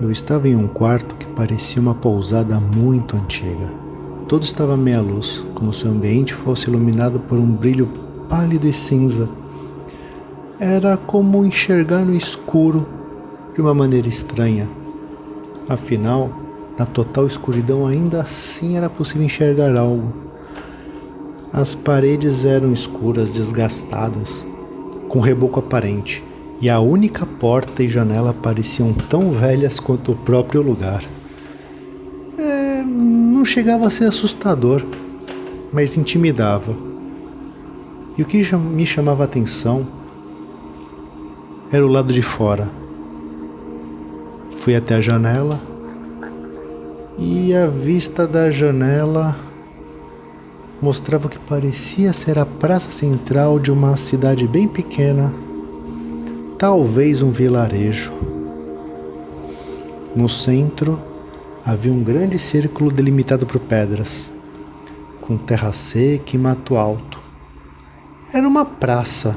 Eu estava em um quarto que parecia uma pousada muito antiga. Todo estava à meia luz, como se o ambiente fosse iluminado por um brilho pálido e cinza. Era como enxergar no escuro de uma maneira estranha. Afinal, na total escuridão ainda assim era possível enxergar algo. As paredes eram escuras, desgastadas, com reboco aparente, e a única porta e janela pareciam tão velhas quanto o próprio lugar. Não chegava a ser assustador, mas intimidava. E o que me chamava a atenção era o lado de fora. Fui até a janela e a vista da janela mostrava o que parecia ser a praça central de uma cidade bem pequena, talvez um vilarejo. No centro havia um grande círculo delimitado por pedras, com terra seca e mato alto. Era uma praça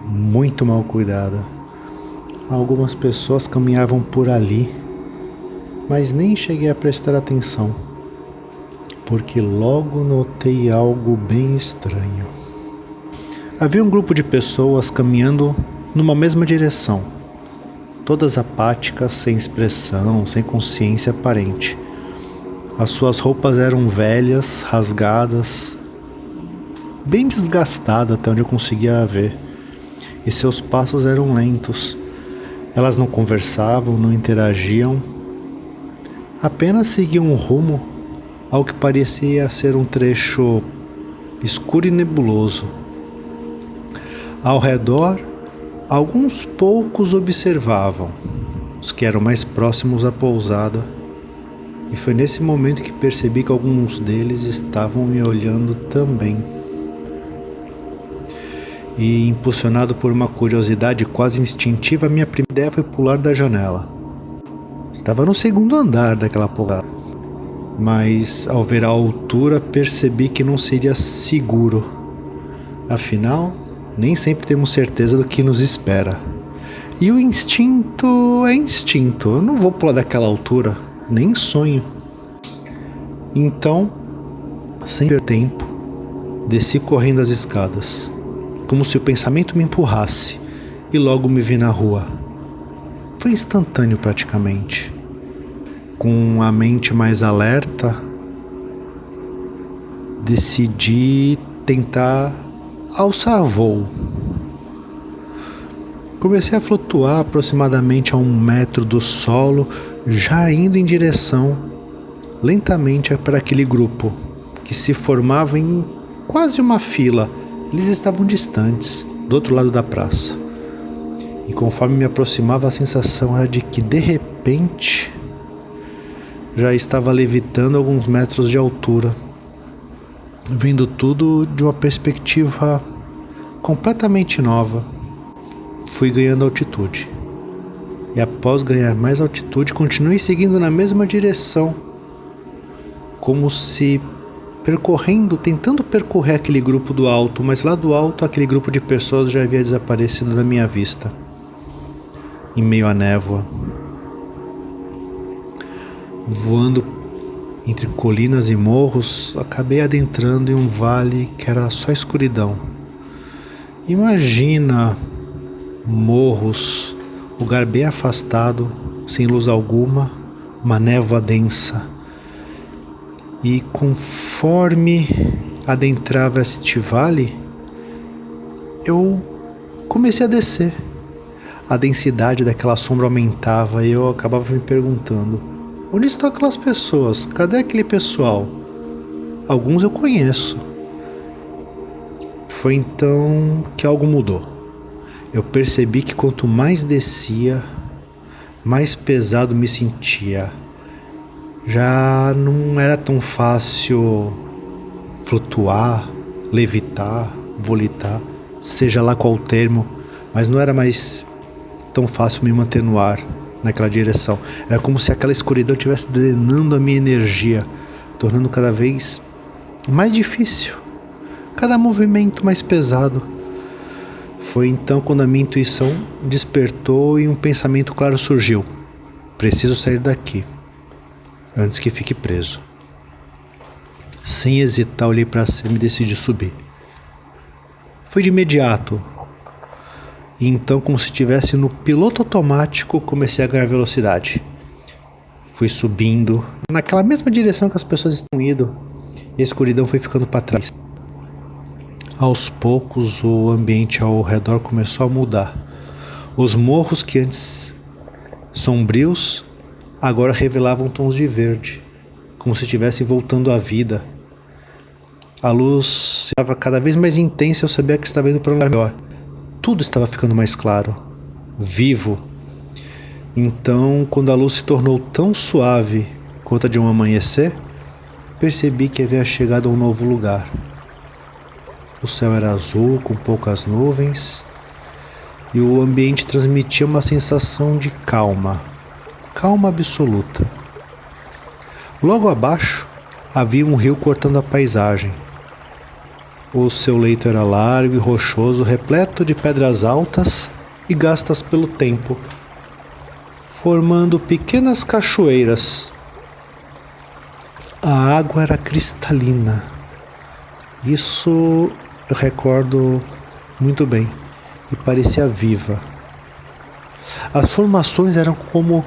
muito mal cuidada. Algumas pessoas caminhavam por ali, mas nem cheguei a prestar atenção, porque logo notei algo bem estranho. Havia um grupo de pessoas caminhando numa mesma direção, todas apáticas, sem expressão, sem consciência aparente. As suas roupas eram velhas, rasgadas, bem desgastadas até onde eu conseguia ver, e seus passos eram lentos. Elas não conversavam, não interagiam, apenas seguiam um rumo ao que parecia ser um trecho escuro e nebuloso. Ao redor, alguns poucos observavam, os que eram mais próximos à pousada, e foi nesse momento que percebi que alguns deles estavam me olhando também. E, impulsionado por uma curiosidade quase instintiva, minha primeira ideia foi pular da janela. Estava no segundo andar daquela pousada, mas ao ver a altura percebi que não seria seguro. Afinal, nem sempre temos certeza do que nos espera. E o instinto é instinto. Eu não vou pular daquela altura, nem sonho. Então, sem perder tempo, desci correndo as escadas, como se o pensamento me empurrasse, e logo me vi na rua. Foi instantâneo praticamente. Com a mente mais alerta, decidi tentar alçar voo. Comecei a flutuar aproximadamente a 1 metro do solo, já indo em direção lentamente para aquele grupo, que se formava em quase uma fila. Eles estavam distantes, do outro lado da praça. E conforme me aproximava, a sensação era de que, de repente, já estava levitando alguns metros de altura, vendo tudo de uma perspectiva completamente nova. Fui ganhando altitude. E após ganhar mais altitude, continuei seguindo na mesma direção, como se tentando percorrer aquele grupo do alto, mas lá do alto aquele grupo de pessoas já havia desaparecido da minha vista, em meio à névoa. Voando entre colinas e morros, acabei adentrando em um vale que era só escuridão. Imagina morros, lugar bem afastado, sem luz alguma, uma névoa densa. E conforme adentrava este vale, eu comecei a descer. A densidade daquela sombra aumentava e eu acabava me perguntando: onde estão aquelas pessoas? Cadê aquele pessoal? Alguns eu conheço. Foi então que algo mudou. Eu percebi que quanto mais descia, mais pesado me sentia. Já não era tão fácil flutuar, levitar, volitar, seja lá qual o termo, mas não era mais tão fácil me manter no ar, naquela direção. Era como se aquela escuridão estivesse drenando a minha energia, tornando cada vez mais difícil, cada movimento mais pesado. Foi então quando a minha intuição despertou e um pensamento claro surgiu. Preciso sair daqui, antes que fique preso. Sem hesitar, olhei para cima e decidi subir. Foi de imediato. E então, como se estivesse no piloto automático, comecei a ganhar velocidade. Fui subindo, naquela mesma direção que as pessoas estão indo, e a escuridão foi ficando para trás. Aos poucos, o ambiente ao redor começou a mudar. Os morros que antes sombrios, agora revelavam tons de verde, como se estivessem voltando à vida. A luz estava cada vez mais intensa e eu sabia que estava indo para um lugar melhor. Tudo estava ficando mais claro, vivo. Então, quando a luz se tornou tão suave quanto a de um amanhecer, percebi que havia chegado a um novo lugar. O céu era azul, com poucas nuvens, e o ambiente transmitia uma sensação de calma absoluta. Logo abaixo havia um rio cortando a paisagem. O seu leito era largo e rochoso, repleto de pedras altas e gastas pelo tempo, formando pequenas cachoeiras. A água era cristalina. Isso eu recordo muito bem e parecia viva. As formações eram como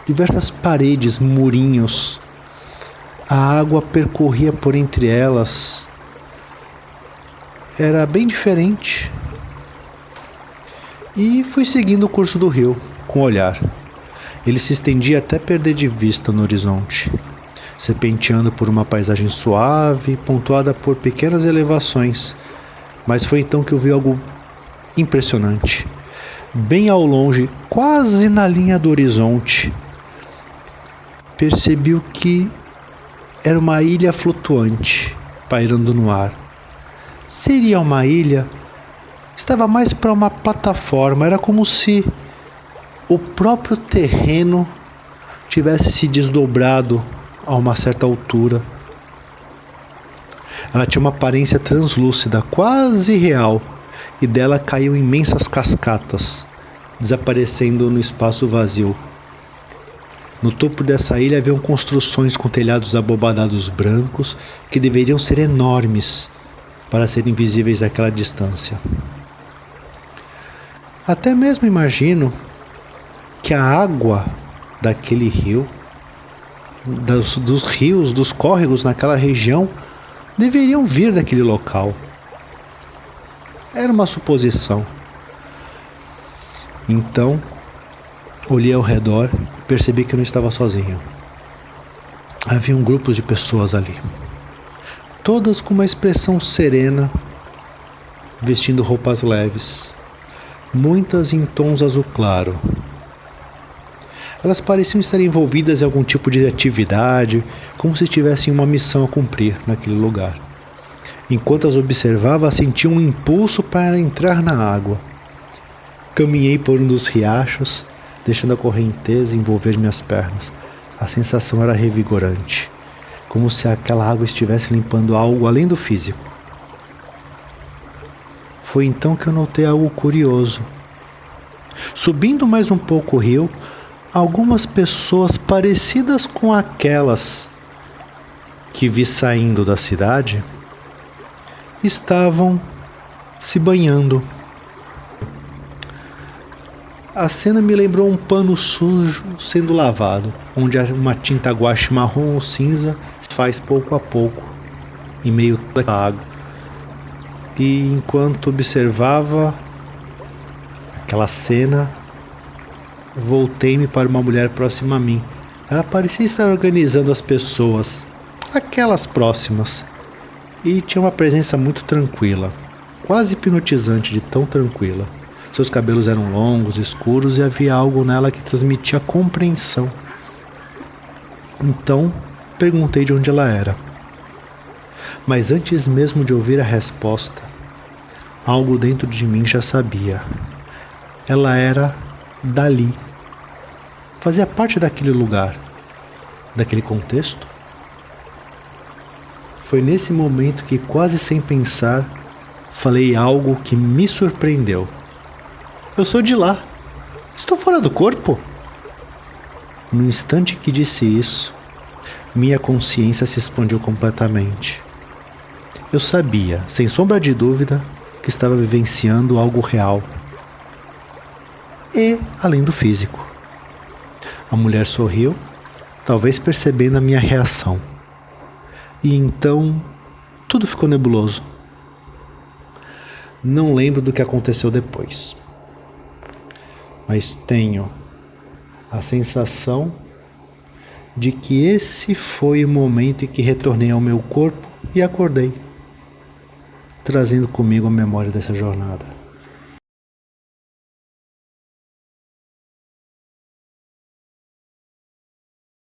diversas paredes, murinhos. A água percorria por entre elas. Era bem diferente. E fui seguindo o curso do rio, com o olhar. Ele se estendia até perder de vista no horizonte, serpenteando por uma paisagem suave, pontuada por pequenas elevações. Mas foi então que eu vi algo impressionante. Bem ao longe, quase na linha do horizonte, percebi o que era uma ilha flutuante, pairando no ar. Seria uma ilha? Estava mais para uma plataforma, era como se o próprio terreno tivesse se desdobrado a uma certa altura. Ela tinha uma aparência translúcida, quase real, e dela caíam imensas cascatas, desaparecendo no espaço vazio. No topo dessa ilha haviam construções com telhados abobadados brancos que deveriam ser enormes para serem visíveis daquela distância. Até mesmo imagino que a água daquele rio, dos rios, dos córregos naquela região, deveriam vir daquele local. Era uma suposição. Então, olhei ao redor e percebi que eu não estava sozinho. Havia um grupo de pessoas ali, todas com uma expressão serena, vestindo roupas leves, muitas em tons azul claro. Elas pareciam estar envolvidas em algum tipo de atividade, como se tivessem uma missão a cumprir naquele lugar. Enquanto as observava, senti um impulso para entrar na água. Caminhei por um dos riachos, deixando a correnteza envolver minhas pernas. A sensação era revigorante, como se aquela água estivesse limpando algo além do físico. Foi então que eu notei algo curioso. Subindo mais um pouco o rio, algumas pessoas parecidas com aquelas que vi saindo da cidade estavam se banhando. A cena me lembrou um pano sujo sendo lavado, onde uma tinta guache marrom ou cinza se faz pouco a pouco em meio à água. E enquanto observava aquela cena, voltei-me para uma mulher próxima a mim. Ela parecia estar organizando as pessoas, aquelas próximas, e tinha uma presença muito tranquila, quase hipnotizante de tão tranquila. Seus cabelos eram longos, escuros, e havia algo nela que transmitia compreensão. Então, perguntei de onde ela era. Mas antes mesmo de ouvir a resposta, algo dentro de mim já sabia. Ela era dali. Fazia parte daquele lugar, daquele contexto. Foi nesse momento que, quase sem pensar, falei algo que me surpreendeu. Eu sou de lá. Estou fora do corpo? No instante que disse isso, minha consciência se expandiu completamente. Eu sabia, sem sombra de dúvida, que estava vivenciando algo real e além do físico. A mulher sorriu, talvez percebendo a minha reação. E então, tudo ficou nebuloso. Não lembro do que aconteceu depois, mas tenho a sensação de que esse foi o momento em que retornei ao meu corpo e acordei, trazendo comigo a memória dessa jornada.